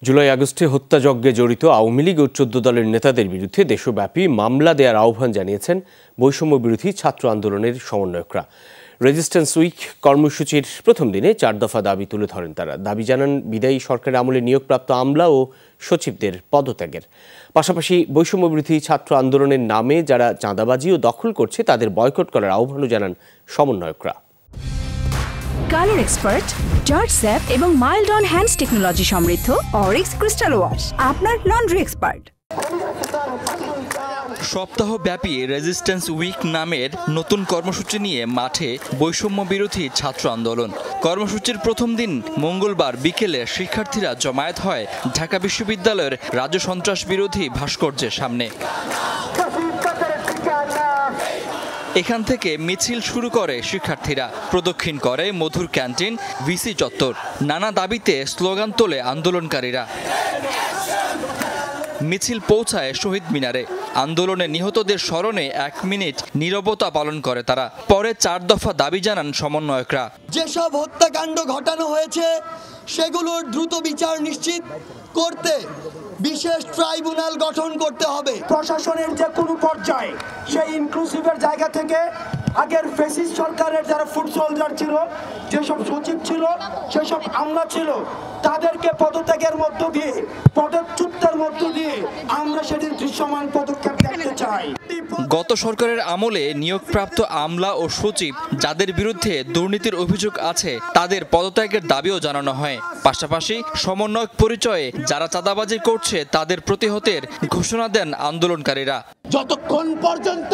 জুলাই আগস্টে হত্যাযজ্ঞে জড়িত আওয়ামী লীগ ও ১৪ দলের নেতাদের বিরুদ্ধে দেশব্যাপী মামলা দেওয়ার আহ্বান জানিয়েছেন বৈষম্য বিরোধী ছাত্র আন্দোলনের সমন্বয়করা। রেজিস্ট্যান্স উইক কর্মসূচির প্রথম দিনে ৪ দফা দাবি তুলে ধরেন তারা। দাবি জানান বিদায়ী সরকারের আমলে নিয়োগপ্রাপ্ত আমলা ও সচিবদের পদত্যাগের। পাশাপাশি বৈষম্য বিরোধী ছাত্র আন্দোলনের নামে যারা চাঁদাবাজি ও দখল করছে তাদের বয়কট করার আহ্বানও জানান সমন্বয়করা। কালার এক্সপার্ট, জর্জ স্যাপ এবং মাইল্ড অন হ্যান্ডস টেকনোলজি সমৃদ্ধ অরিক্স ক্রিস্টাল ওয়াশ আপনার লন্ড্রি এক্সপার্ট। সপ্তাহব্যাপী রেজিস্ট্যান্স উইক নামের নতুন কর্মসূচি নিয়ে মাঠে বৈষম্য বিরোধী ছাত্র আন্দোলন। কর্মসূচির প্রথম দিন মঙ্গলবার বিকেলে শিক্ষার্থীরা জমায়েত হয় ঢাকা বিশ্ববিদ্যালয়ের রাজ্য সন্ত্রাস বিরোধী ভাস্কর্যের সামনে। এখান থেকে মিছিল শুরু করে শিক্ষার্থীরা, প্রদক্ষিণ করে মধুর ক্যান্টিন, ভিসি চত্বর। নানা দাবিতে স্লোগান তোলে আন্দোলনকারীরা। মিছিল পৌঁছায় শহীদ মিনারে। আন্দোলনে নিহতদের স্মরণে ১ মিনিট নীরবতা পালন করে তারা। পরে ৪ দফা দাবি জানান সমন্বয়করা। যেসব হত্যাকাণ্ড ঘটানো হয়েছে সেগুলোর দ্রুত বিচার নিশ্চিত করতে বিশেষ ট্রাইব্যুনাল গঠন করতে হবে। প্রশাসনের যে কোনো পর্যায়ে সেই ইনক্লুসিভের জায়গা থেকে আগের ফ্যাসিস্ট সরকারের যারা ফুড সোলজার ছিল, যেসব সচিব ছিল, সেসব আমলা ছিল, তাদেরকে পদত্যাগের মধ্য দিয়ে, পদচ্যুতের মধ্য দিয়ে আমরা সেদিন দৃশ্যমান পদক্ষেপ দেখতে চাই। গত সরকারের আমলে নিয়োগপ্রাপ্ত আমলা ও সচিব যাদের বিরুদ্ধে দুর্নীতির অভিযোগ আছে তাদের পদত্যাগের দাবিও জানানো হয়। পাশাপাশি সমন্বয়ক পরিচয়ে যারা চাঁদাবাজি করছে তাদের প্রতিহতের ঘোষণা দেন আন্দোলনকারীরা। যতক্ষণ পর্যন্ত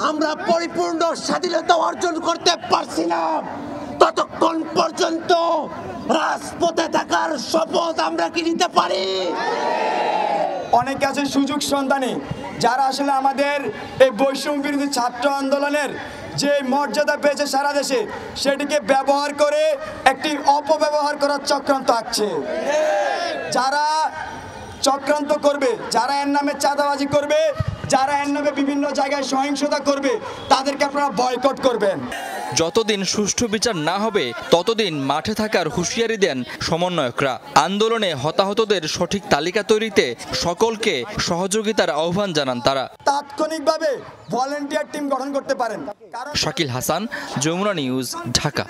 আমরা পরিপূর্ণ স্বাধীনতা অর্জন করতে পারছি না, ততক্ষণ পর্যন্ত রাজপথে থাকার শপথ আমরা কি নিতে পারি? অনেক আছে সুযোগ সন্ধানী যারা আসলে আমাদের এই বৈষম্য বিরোধী ছাত্র আন্দোলনের যে মর্যাদা পেয়েছে সারা দেশে, সেটিকে ব্যবহার করে একটি অপব্যবহার করার চক্রান্ত আঁকছে। যারা চক্রান্ত করবে, যারা এর নামে চাঁদাবাজি করবে, যারা এর নামে বিভিন্ন জায়গায় সহিংসতা করবে, তাদেরকে আপনারা বয়কট করবেন। যতদিন সুষ্ঠু বিচার না হবে ততদিন মাঠে থাকার হুঁশিয়ারি দেন সমন্বয়করা। আন্দোলনে হতাহতদের সঠিক তালিকা তৈরিতে সকলকে সহযোগিতার আহ্বান জানান তারা। তাৎক্ষণিকভাবে ভলান্টিয়ার টিম গঠন করতে পারেন। শাকিল হাসান, যমুনা নিউজ, ঢাকা।